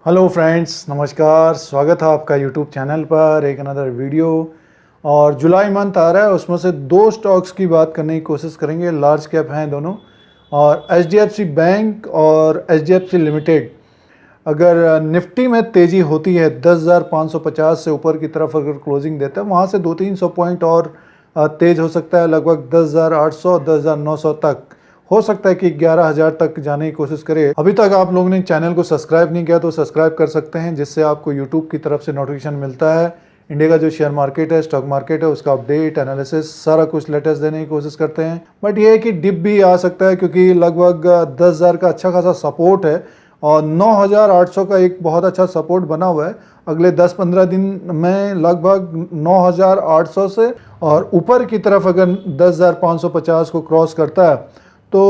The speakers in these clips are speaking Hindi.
हेलो फ्रेंड्स, नमस्कार। स्वागत है आपका यूट्यूब चैनल पर एक अनदर वीडियो। और जुलाई मंथ आ रहा है, उसमें से दो स्टॉक्स की बात करने की कोशिश करेंगे। लार्ज कैप हैं दोनों, और एचडीएफसी बैंक और एचडीएफसी लिमिटेड। अगर निफ्टी में तेज़ी होती है 10,550 से ऊपर की तरफ अगर क्लोजिंग देता है, वहाँ से 200-300 पॉइंट और तेज़ हो सकता है, लगभग 10,800 10,900 तक हो सकता है कि 11,000 तक जाने की कोशिश करे। अभी तक आप लोगों ने चैनल को सब्सक्राइब नहीं किया तो सब्सक्राइब कर सकते हैं, जिससे आपको यूट्यूब की तरफ से नोटिफिकेशन मिलता है। इंडिया का जो शेयर मार्केट है, स्टॉक मार्केट है, उसका अपडेट एनालिसिस सारा कुछ लेटेस्ट देने की कोशिश करते हैं। बट ये है कि डिप भी आ सकता है, क्योंकि लगभग 10,000 का अच्छा खासा सपोर्ट है और 9,800 का एक बहुत अच्छा सपोर्ट बना हुआ है। अगले 10-15 दिन में लगभग 9,800 से और ऊपर की तरफ अगर 10,550 को क्रॉस करता है तो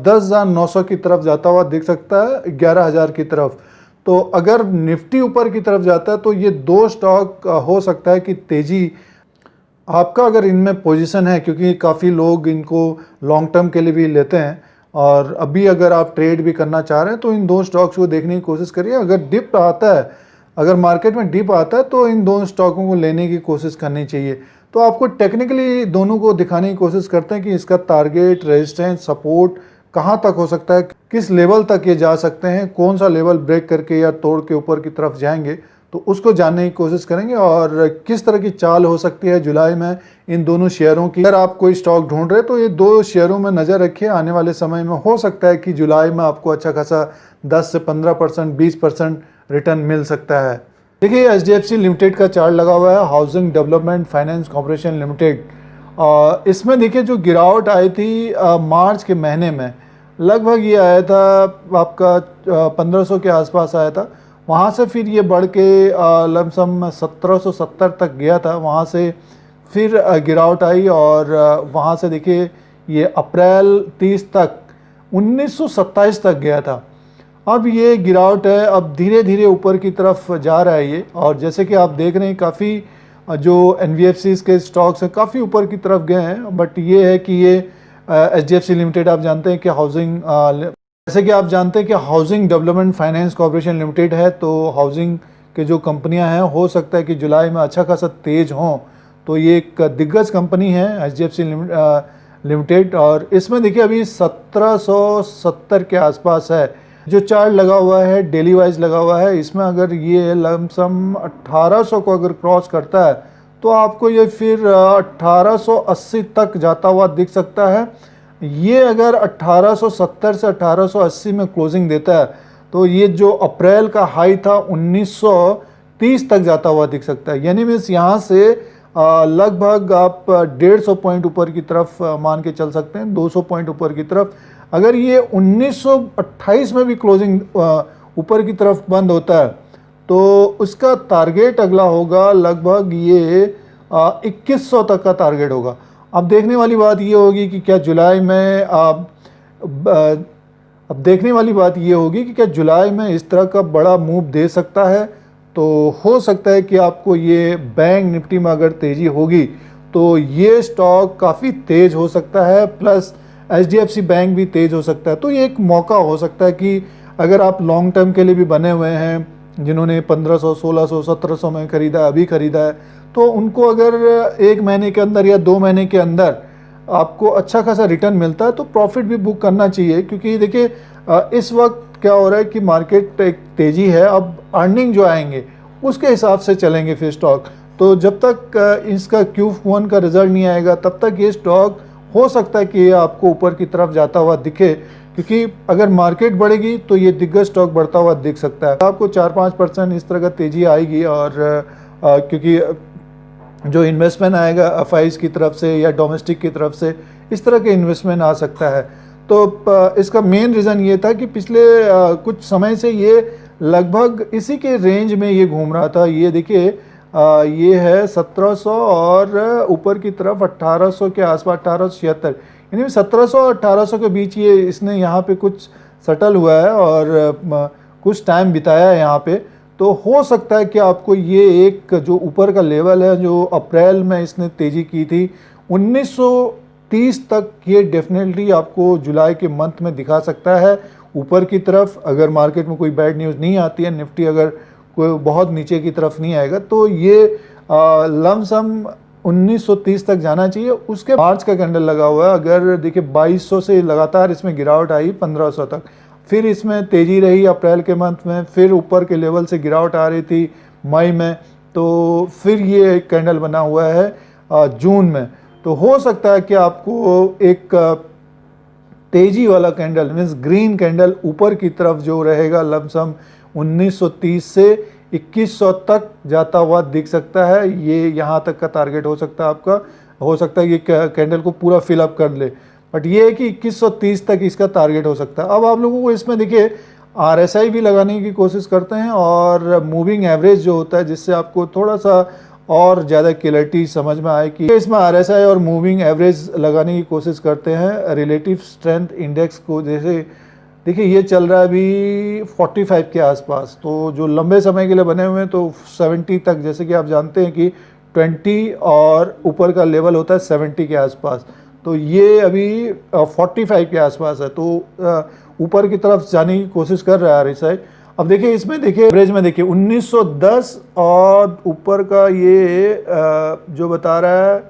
10,900 की तरफ जाता हुआ दिख सकता है, 11,000 की तरफ। तो अगर निफ्टी ऊपर की तरफ जाता है तो ये दो स्टॉक हो सकता है कि तेज़ी आपका अगर इनमें पोजीशन है, क्योंकि काफ़ी लोग इनको लॉन्ग टर्म के लिए भी लेते हैं। और अभी अगर आप ट्रेड भी करना चाह रहे हैं तो इन दो स्टॉक्स को देखने की कोशिश करिए। अगर डिप आता है, अगर मार्केट में डिप आता है तो इन दोनों स्टॉकों को लेने की कोशिश करनी चाहिए। तो आपको टेक्निकली दोनों को दिखाने की कोशिश करते हैं कि इसका टारगेट, रेजिस्टेंस, सपोर्ट कहाँ तक हो सकता है, किस लेवल तक ये जा सकते हैं, कौन सा लेवल ब्रेक करके या तोड़ के ऊपर की तरफ जाएंगे, तो उसको जानने की कोशिश करेंगे। और किस तरह की चाल हो सकती है जुलाई में इन दोनों शेयरों की। अगर आप कोई स्टॉक ढूंढ रहे हैं तो ये दो शेयरों में नज़र रखिए। आने वाले समय में हो सकता है कि जुलाई में आपको अच्छा खासा 10 से 15%, 20% रिटर्न मिल सकता है। देखिए, एचडीएफसी लिमिटेड का चार्ट लगा हुआ है, housing development finance corporation limited. इसमें देखिए जो गिरावट आई थी मार्च के महीने में, लगभग ये आया था आपका 1500 के आसपास आया था। वहाँ से फिर ये बढ़ के लमसम 1770 तक गया था। वहाँ से फिर गिरावट आई और वहाँ से देखिए ये अप्रैल 30 तक 1927 तक गया था। अब ये गिरावट है, अब धीरे धीरे ऊपर की तरफ जा रहा है ये। और जैसे कि आप देख रहे हैं, काफ़ी जो एनबीएफसीज के स्टॉक्स हैं काफ़ी ऊपर की तरफ गए हैं। बट ये है कि ये एचडीएफसी लिमिटेड आप जानते हैं कि हाउसिंग जैसे कि आप जानते हैं कि housing development finance corporation limited है। तो हाउसिंग के जो कंपनियां हैं, हो सकता है कि जुलाई में अच्छा खासा तेज हों। तो ये एक दिग्गज कंपनी है एचडीएफसी लिमिटेड। और इसमें देखिए अभी 1770 के आसपास है जो चार्ट लगा हुआ है, डेली वाइज लगा हुआ है। इसमें अगर ये लमसम 1800 को अगर क्रॉस करता है तो आपको ये फिर 1880 तक जाता हुआ दिख सकता है। ये अगर 1870 से 1880 में क्लोजिंग देता है तो ये जो अप्रैल का हाई था 1930 तक जाता हुआ दिख सकता है। यानी मीन्स यहाँ से लगभग आप 150 पॉइंट ऊपर की तरफ मान के चल सकते हैं, 200 पॉइंट ऊपर की तरफ। अगर ये 1928 में भी क्लोजिंग ऊपर की तरफ बंद होता है तो उसका टारगेट अगला होगा लगभग ये 2100 तक का टारगेट होगा। अब देखने वाली बात ये होगी कि क्या जुलाई में अब देखने वाली बात ये होगी कि क्या जुलाई में इस तरह का बड़ा मूव दे सकता है। तो हो सकता है कि आपको ये बैंक निफ्टी में अगर तेज़ी होगी तो ये स्टॉक काफ़ी तेज़ हो सकता है, प्लस एचडीएफसी बैंक भी तेज़ हो सकता है। तो ये एक मौका हो सकता है कि अगर आप लॉन्ग टर्म के लिए भी बने हुए हैं, जिन्होंने 1500, 1600, 1700 में ख़रीदा, अभी ख़रीदा है, तो उनको अगर 1 महीने के अंदर या 2 महीने के अंदर आपको अच्छा खासा रिटर्न मिलता है तो प्रॉफिट भी बुक करना चाहिए। क्योंकि देखिए इस वक्त क्या हो रहा है कि मार्केट एक तेज़ी है, अब अर्निंग जो आएंगे उसके हिसाब से चलेंगे फिर स्टॉक। तो जब तक इसका Q1 का रिजल्ट नहीं आएगा तब तक ये स्टॉक हो सकता है कि ये आपको ऊपर की तरफ जाता हुआ दिखे। क्योंकि अगर मार्केट बढ़ेगी तो ये दिग्गज स्टॉक बढ़ता हुआ दिख सकता है। आपको 4-5% इस तरह का तेज़ी आएगी। और क्योंकि जो इन्वेस्टमेंट आएगा एफआईज की तरफ से या डोमेस्टिक की तरफ से, इस तरह के इन्वेस्टमेंट आ सकता है। तो इसका मेन रीज़न ये था कि पिछले कुछ समय से ये लगभग इसी के रेंज में ये घूम रहा था। ये देखिए ये है 1700 और ऊपर की तरफ 1800 के आसपास, 1876, यानी 1700 और 1800 के बीच ये इसने यहाँ पे कुछ सेटल हुआ है और कुछ टाइम बिताया है यहाँ पे। तो हो सकता है कि आपको ये एक जो ऊपर का लेवल है जो अप्रैल में इसने तेज़ी की थी 1930 तक, ये डेफिनेटली आपको जुलाई के मंथ में दिखा सकता है। ऊपर की तरफ अगर मार्केट में कोई बैड न्यूज़ नहीं आती है, निफ्टी अगर कोई बहुत नीचे की तरफ नहीं आएगा, तो ये लमसम 1930 तक जाना चाहिए। उसके मार्च का कैंडल लगा हुआ है, अगर देखिए 2200 से लगातार इसमें गिरावट आई 1500 तक, फिर इसमें तेज़ी रही अप्रैल के मंथ में, फिर ऊपर के लेवल से गिरावट आ रही थी मई में, तो फिर ये एक कैंडल बना हुआ है जून में। तो हो सकता है कि आपको एक तेजी वाला कैंडल मीन्स ग्रीन कैंडल ऊपर की तरफ जो रहेगा लमसम 1930 से 2100 तक जाता हुआ दिख सकता है। ये यहाँ तक का टारगेट हो सकता है आपका, हो सकता है कि कैंडल को पूरा फिलअप कर ले, बट ये है कि 2130 तक इसका टारगेट हो सकता है। अब आप लोगों को इसमें देखिए RSI भी लगाने की कोशिश करते हैं और मूविंग एवरेज जो होता है, जिससे आपको थोड़ा सा और ज़्यादा क्लैरिटी समझ में आए कि इसमें RSI और मूविंग एवरेज लगाने की कोशिश करते हैं रिलेटिव स्ट्रेंथ इंडेक्स को। जैसे देखिए ये चल रहा है अभी 45 के आसपास, तो जो लंबे समय के लिए बने हुए हैं तो 70 तक, जैसे कि आप जानते हैं कि 20 और ऊपर का लेवल होता है 70 के आसपास, तो ये अभी 45 के आसपास है, तो ऊपर की तरफ जाने की कोशिश कर रहा है RSI। अब देखिए इसमें देखिए एवरेज में देखिए 1910 और ऊपर का ये जो बता रहा है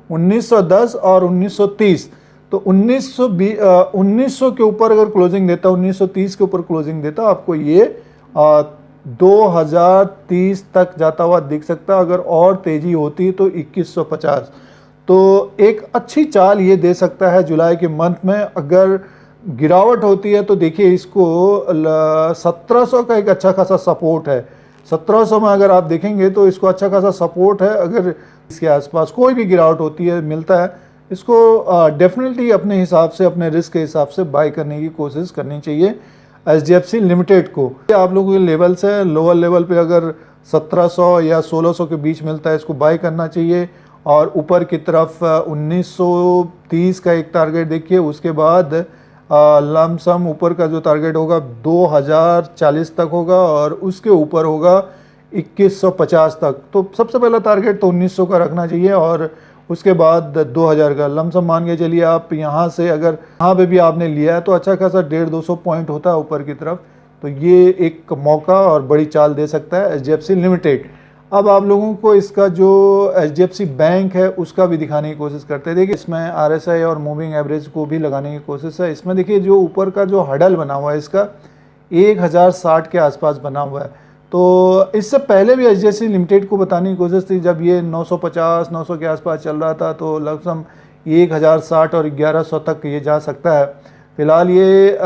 1910 और 1930, तो 1900 के ऊपर अगर क्लोजिंग देता, 1930 के ऊपर क्लोजिंग देता, आपको ये 2030 तक जाता हुआ दिख सकता है। अगर और तेजी होती तो 2150, तो एक अच्छी चाल ये दे सकता है जुलाई के मंथ में। अगर गिरावट होती है तो देखिए इसको 1700 का एक अच्छा खासा सपोर्ट है, 1700 में अगर आप देखेंगे तो इसको अच्छा खासा सपोर्ट है। अगर इसके आसपास कोई भी गिरावट होती है, मिलता है, इसको डेफिनेटली अपने हिसाब से, अपने रिस्क के हिसाब से बाय करने की कोशिश करनी चाहिए HDFC लिमिटेड को। आप लोगों के लेवल से लोअर लेवल पे अगर 1700 या 1600 के बीच मिलता है, इसको बाय करना चाहिए। और ऊपर की तरफ 1930 का एक टारगेट देखिए, उसके बाद लमसम ऊपर का जो टारगेट होगा 2040 तक होगा और उसके ऊपर होगा 2150 तक। तो सबसे पहला टारगेट तो 1900 का रखना चाहिए और उसके बाद 2000 का लमसम मान के चलिए। आप यहाँ से अगर यहाँ पे भी आपने लिया है तो अच्छा खासा 150-200 पॉइंट होता है ऊपर की तरफ, तो ये एक मौका और बड़ी चाल दे सकता है HDFC लिमिटेड। अब आप लोगों को इसका जो HDFC बैंक है उसका भी दिखाने की कोशिश करते हैं। देखिए इसमें RSI और मूविंग एवरेज को भी लगाने की कोशिश है। इसमें देखिए जो ऊपर का जो हडल बना हुआ है इसका 1060 के आसपास बना हुआ है। तो इससे पहले भी HDFC लिमिटेड को बताने की कोशिश थी, जब ये 950-900 के आसपास चल रहा था, तो लगभग 1060 और 1100 तक ये जा सकता है। फिलहाल ये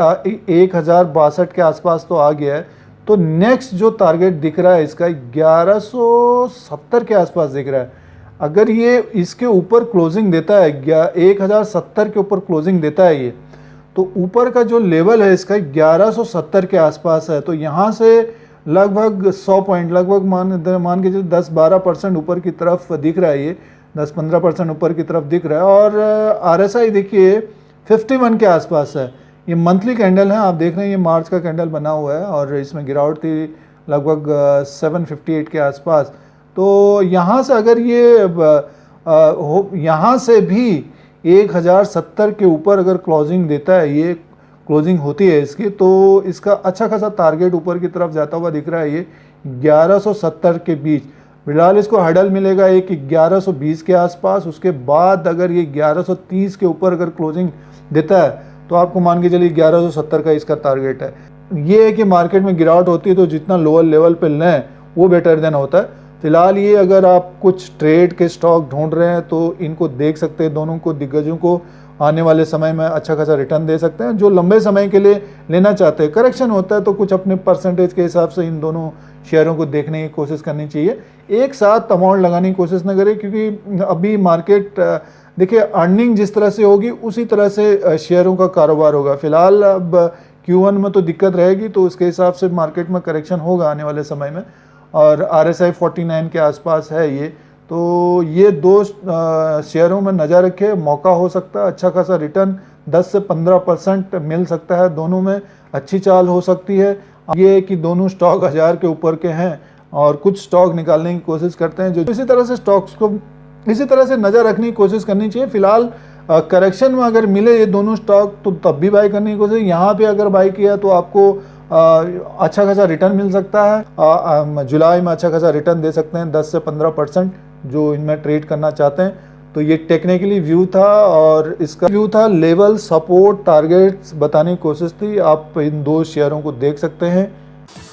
1062 के आसपास तो आ गया है। तो नेक्स्ट जो टारगेट दिख रहा है इसका 1170 के आसपास दिख रहा है। अगर ये इसके ऊपर क्लोजिंग देता है, 1070 के ऊपर क्लोजिंग देता है ये, तो ऊपर का जो लेवल है इसका 1170 के आसपास है। तो यहाँ से लगभग 100 पॉइंट, लगभग मान के चलिए 10-12% ऊपर की तरफ दिख रहा है, ये 10-15% ऊपर की तरफ दिख रहा है। और RSI देखिए 51 के आसपास है। ये मंथली कैंडल है, आप देख रहे हैं ये मार्च का कैंडल बना हुआ है और इसमें गिरावट थी लगभग 758 के आसपास। तो यहाँ से अगर ये यहाँ से भी 1070 के ऊपर अगर क्लोजिंग देता है, ये क्लोजिंग होती है इसकी, तो इसका अच्छा खासा टारगेट ऊपर की तरफ जाता हुआ दिख रहा है ये 1170 के बीच। फिलहाल इसको हडल मिलेगा एक 1120 के आसपास। उसके बाद अगर ये 1130 के ऊपर अगर क्लोजिंग देता है तो आपको मान के चलिए 1170 का इसका टारगेट है। ये है कि मार्केट में गिरावट होती है तो जितना लोअर लेवल पे लें वो बेटर देन होता है। फिलहाल ये अगर आप कुछ ट्रेड के स्टॉक ढूंढ रहे हैं तो इनको देख सकते हैं, दोनों को दिग्गजों को आने वाले समय में अच्छा खासा रिटर्न दे सकते हैं। जो लंबे समय के लिए लेना चाहते हैं, करेक्शन होता है तो कुछ अपने परसेंटेज के हिसाब से इन दोनों शेयरों को देखने की कोशिश करनी चाहिए। एक साथ अमाउंट लगाने की कोशिश न करें, क्योंकि अभी मार्केट देखिए अर्निंग जिस तरह से होगी उसी तरह से शेयरों का कारोबार होगा। फिलहाल अब Q1 में तो दिक्कत रहेगी, तो उसके हिसाब से मार्केट में करेक्शन होगा आने वाले समय में। और RSI 49 के आसपास है ये, तो ये दो शेयरों में नज़र रखें, मौका हो सकता है अच्छा खासा रिटर्न 10 से 15% मिल सकता है। दोनों में अच्छी चाल हो सकती है। ये है कि दोनों स्टॉक 1000 के ऊपर के हैं और कुछ स्टॉक निकालने की कोशिश करते हैं, जो इसी तरह से स्टॉक्स को इसी तरह से नज़र रखने की कोशिश करनी चाहिए। फिलहाल करेक्शन में अगर मिले ये दोनों स्टॉक तो तब भी बाई करने की कोशिश। यहाँ पे अगर बाई किया तो आपको अच्छा खासा रिटर्न मिल सकता है। जुलाई में अच्छा खासा रिटर्न दे सकते हैं 10 से 15% जो इनमें ट्रेड करना चाहते हैं। तो ये टेक्निकली व्यू था और इसका व्यू था लेवल, सपोर्ट, टारगेट्स बताने की कोशिश थी। आप इन दो शेयरों को देख सकते हैं।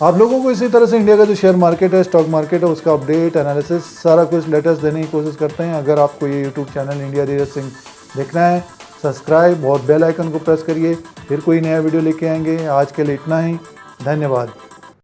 आप लोगों को इसी तरह से इंडिया का जो शेयर मार्केट है, स्टॉक मार्केट है, उसका अपडेट, एनालिसिस सारा कुछ लेटेस्ट देने की कोशिश करते हैं। अगर आपको ये YouTube channel India Dheeraj Singh देखना है, सब्सक्राइब और बेल आइकन को प्रेस करिए। फिर कोई नया वीडियो लेके आएंगे। आज के लिए इतना ही, धन्यवाद।